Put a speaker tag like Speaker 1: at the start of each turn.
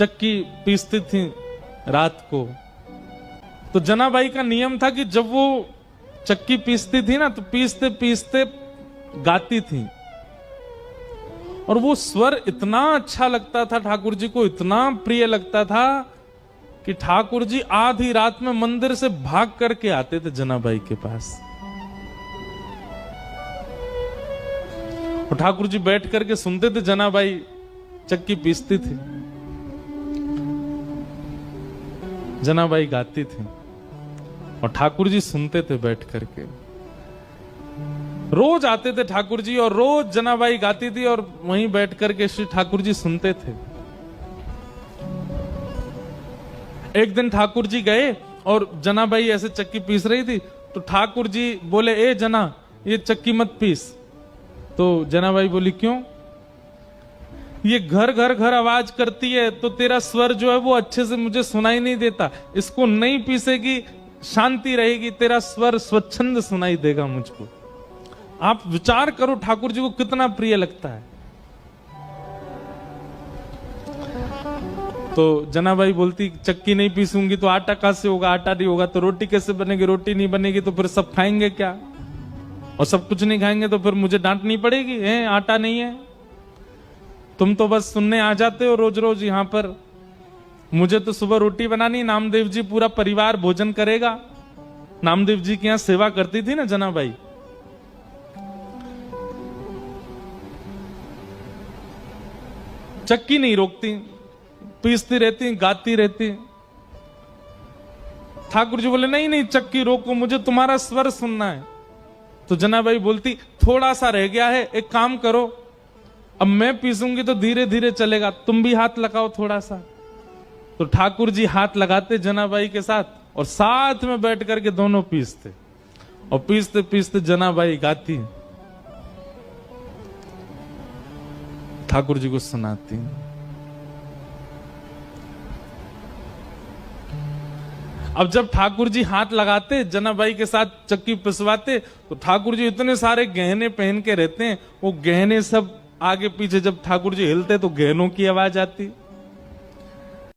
Speaker 1: चक्की पीसती थी रात को। तो जनाबाई का नियम था कि जब वो चक्की पीसती थी ना तो पीसते पीसते गाती थी, और वो स्वर इतना अच्छा लगता था ठाकुर जी को, इतना प्रिय लगता था कि ठाकुर जी आधी रात में मंदिर से भाग करके आते थे जनाबाई के पास। और ठाकुर जी बैठ करके सुनते थे, जनाबाई चक्की पीसती थी, जनाबाई गाती थी और ठाकुर जी सुनते थे बैठ करके। रोज आते थे ठाकुर जी और रोज जनाबाई गाती थी और वहीं बैठ करके श्री ठाकुर जी सुनते थे। एक दिन ठाकुर जी गए और जनाबाई ऐसे चक्की पीस रही थी, तो ठाकुर जी बोले, ए जना ये चक्की मत पीस। तो जनाबाई बोली, क्यों? ये घर घर घर आवाज करती है तो तेरा स्वर जो है वो अच्छे से मुझे सुनाई नहीं देता, इसको नहीं पीसेगी शांति रहेगी, तेरा स्वर स्वच्छंद सुनाई देगा मुझको। आप विचार करो ठाकुर जी को कितना प्रिय लगता है। तो जनाबाई बोलती, चक्की नहीं पीसूंगी तो आटा कहां से होगा, आटा नहीं होगा तो रोटी कैसे बनेगी, रोटी नहीं बनेगी तो फिर सब खाएंगे क्या, और सब कुछ नहीं खाएंगे तो फिर मुझे डांटनी पड़ेगी, है आटा नहीं है। तुम तो बस सुनने आ जाते हो रोज रोज यहां पर, मुझे तो सुबह रोटी बनानी, नामदेव जी पूरा परिवार भोजन करेगा। नामदेव जी की यहां सेवा करती थी ना जनाबाई। चक्की नहीं रोकती, पीसती रहती, गाती रहती। ठाकुर जी बोले, नहीं नहीं चक्की रोको, मुझे तुम्हारा स्वर सुनना है। तो जनाबाई बोलती, थोड़ा सा रह गया है, एक काम करो, अब मैं पीसूंगी तो धीरे धीरे चलेगा, तुम भी हाथ लगाओ थोड़ा सा। तो ठाकुर जी हाथ लगाते जनाबाई के साथ और साथ में बैठ करके दोनों पीसते, और पीसते पीसते जनाबाई गाती, ठाकुर जी को सुनाती। अब जब ठाकुर जी हाथ लगाते जनाबाई के साथ चक्की पिसवाते, तो ठाकुर जी इतने सारे गहने पहन के रहते हैं, वो गहने सब आगे पीछे जब ठाकुर जी हिलते तो गहनों की आवाज आती।